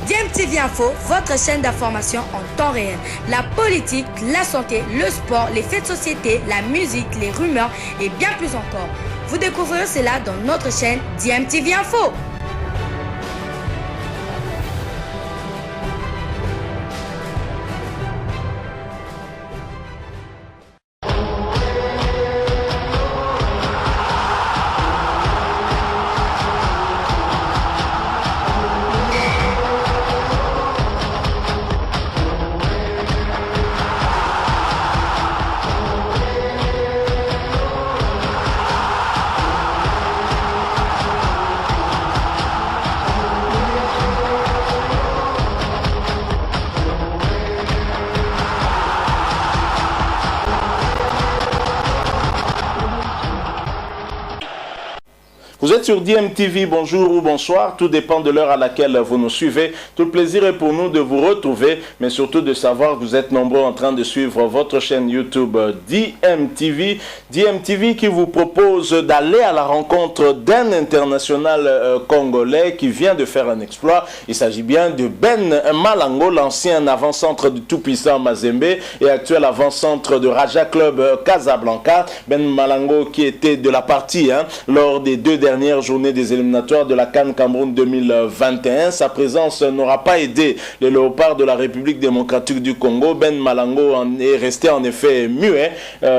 DMTV Info, votre chaîne d'information en temps réel. La politique, la santé, le sport, les faits de société, la musique, les rumeurs et bien plus encore. Vous découvrirez cela dans notre chaîne DMTV Info. Vous êtes sur DMTV, bonjour ou bonsoir, tout dépend de l'heure à laquelle vous nous suivez. Tout le plaisir est pour nous de vous retrouver, mais surtout de savoir que vous êtes nombreux en train de suivre votre chaîne YouTube DMTV. DMTV qui vous propose d'aller à la rencontre d'un international congolais qui vient de faire un exploit. Il s'agit bien de Ben Malango, l'ancien avant-centre du tout-puissant Mazembe et actuel avant-centre de Raja Club Casablanca. Ben Malango qui était de la partie lors des deux dernières journées des éliminatoires de la CAN Cameroun 2021. Sa présence n'aura pas aidé les léopards de la République démocratique du Congo. Ben Malango est resté en effet muet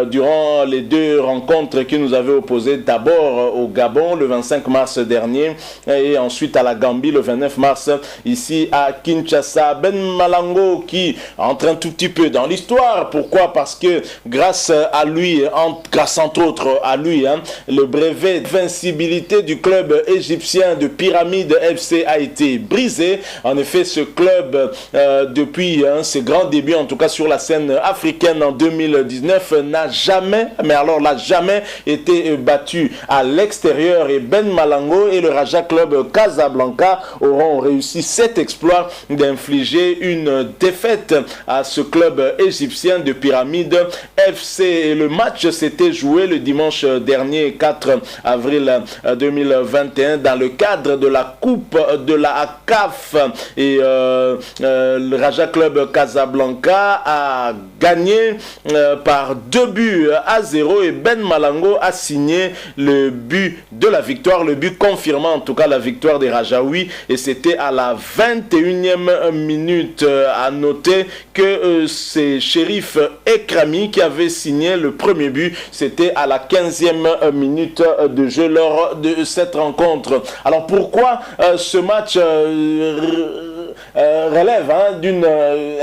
durant les deux rencontres qui nous avaient opposés, d'abord au Gabon le 25 mars dernier et ensuite à la Gambie le 29 mars ici à Kinshasa. Ben Malango qui entre un tout petit peu dans l'histoire. Pourquoi? Parce que grâce à lui, grâce entre autres à lui, le brevet d'invincibilité du club égyptien de Pyramide FC a été brisé. En effet, ce club, depuis ses grands débuts, en tout cas sur la scène africaine en 2019, n'a jamais, mais alors là, jamais été battu à l'extérieur. Et Ben Malango et le Raja Club Casablanca auront réussi cet exploit d'infliger une défaite à ce club égyptien de Pyramide FC. Et le match s'était joué le dimanche dernier, 4 avril 2021, dans le cadre de la Coupe de la CAF. Et le Raja Club Casablanca a gagné par 2-0 et Ben Malango a signé le but de la victoire, le but confirmant en tout cas la victoire des Rajaouis, et c'était à la 21e minute. À noter que c'est Shérif Ekrami qui avait signé le premier but, c'était à la 15e minute de jeu lors de cette rencontre. Alors pourquoi ce match relève d'une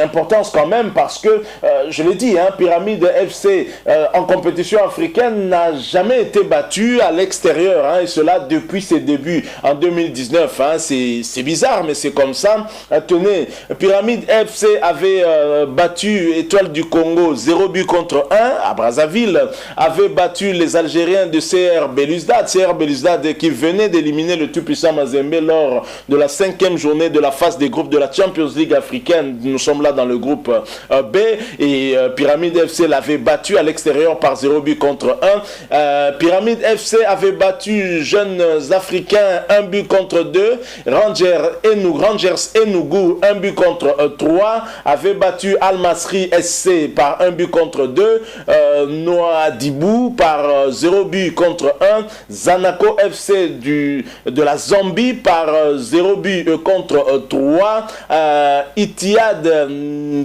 importance quand même? Parce que, je l'ai dit, Pyramide FC en compétition africaine n'a jamais été battu à l'extérieur, et cela depuis ses débuts en 2019. C'est bizarre, mais c'est comme ça. Tenez, Pyramide FC avait battu Étoile du Congo 0-1 à Brazzaville, avait battu les Algériens de CR Belouizdad qui venait d'éliminer le tout-puissant Mazembe lors de la 5e journée de la phase des groupes de la Champions League africaine. Nous sommes là dans le groupe B et Pyramide FC l'avait battu à l'extérieur par 0-1. Pyramide FC avait battu Jeunes Africains 1-2. Rangers Enugu 1-3. Avait battu Al Masry SC par 1-2. Nouadhibou par 0-1. Zanaco FC de la Zambie par 0-3. Itihad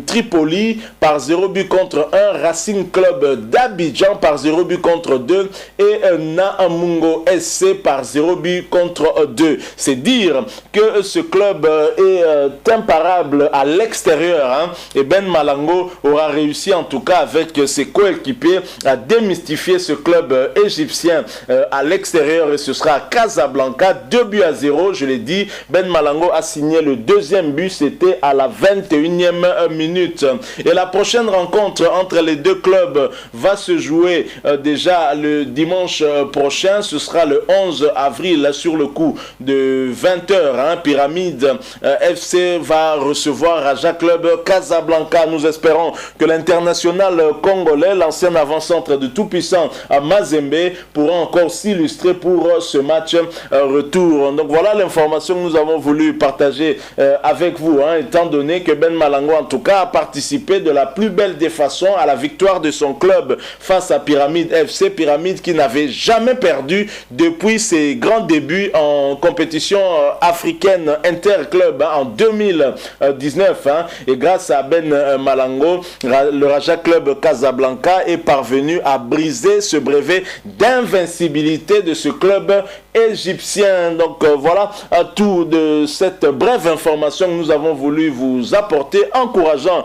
Tripoli par 0-1. Racing Club d'Abidjan par 0-2 et Naamungo SC par 0-2. C'est dire que ce club est imparable à l'extérieur, et Ben Malango aura réussi en tout cas avec ses coéquipiers à démystifier ce club égyptien à l'extérieur, et ce sera à Casablanca 2-0. Je l'ai dit, Ben Malango a signé le deuxième but, c'était à la 21e minute. Et la prochaine rencontre entre les deux clubs va se jouer déjà le dimanche prochain. Ce sera le 11 avril sur le coup de 20h. Pyramide FC va recevoir Raja Club Casablanca. Nous espérons que l'international congolais, l'ancien avant-centre de tout-puissant Mazembe, pourra encore s'illustrer pour ce match retour. Donc voilà l'information que nous avons voulu partager avec avec vous, étant donné que Ben Malango, en tout cas, a participé de la plus belle des façons à la victoire de son club face à Pyramide FC. Pyramide qui n'avait jamais perdu depuis ses grands débuts en compétition africaine interclub en 2019. Et grâce à Ben Malango, le Raja Club Casablanca est parvenu à briser ce brevet d'invincibilité de ce club égyptien. Donc voilà tout de cette brève information que nous avons voulu vous apporter, encourageant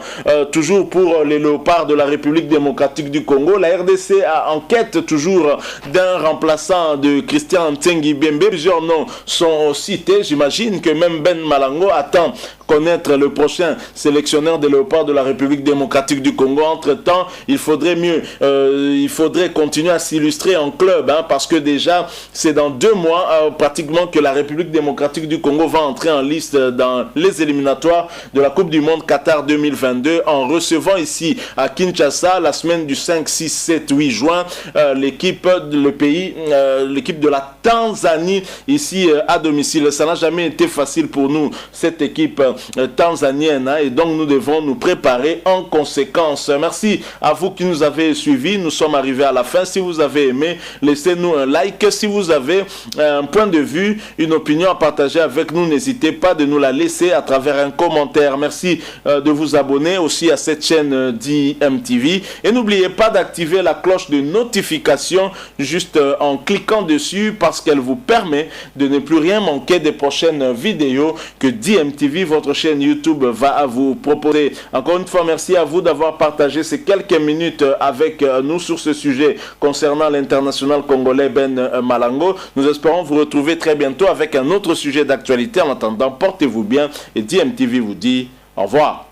toujours pour les léopards de la République démocratique du Congo. La RDC en quête toujours d'un remplaçant de Christian Ntsengi Bembe. Plusieurs noms sont cités. J'imagine que même Ben Malango attend connaître le prochain sélectionneur des léopards de la République démocratique du Congo. Entre-temps, il faudrait continuer à s'illustrer en club, parce que déjà, c'est dans 2 mois pratiquement que la République démocratique du Congo va entrer en liste dans les éliminatoires de la Coupe du Monde Qatar 2022 en recevant ici à Kinshasa la semaine du 5, 6, 7, 8 juin l'équipe de la Tanzanie ici à domicile. Ça n'a jamais été facile pour nous, cette équipe tanzanienne, et donc nous devons nous préparer en conséquence. Merci à vous qui nous avez suivis. Nous sommes arrivés à la fin. Si vous avez aimé, laissez-nous un like. Si vous avez un point de vue, une opinion à partager avec nous, n'hésitez pas de nous la laisser à travers un commentaire. Merci de vous abonner aussi à cette chaîne d'IMTV et n'oubliez pas d'activer la cloche de notification juste en cliquant dessus, parce qu'elle vous permet de ne plus rien manquer des prochaines vidéos que DMTV, votre chaîne YouTube, va vous proposer. Encore une fois, merci à vous d'avoir partagé ces quelques minutes avec nous sur ce sujet concernant l'international congolais Ben Malango. Nous espérons vous retrouver très bientôt avec un autre sujet d'actualité. En attendant, portez-vous bien et DMTV vous dit au revoir.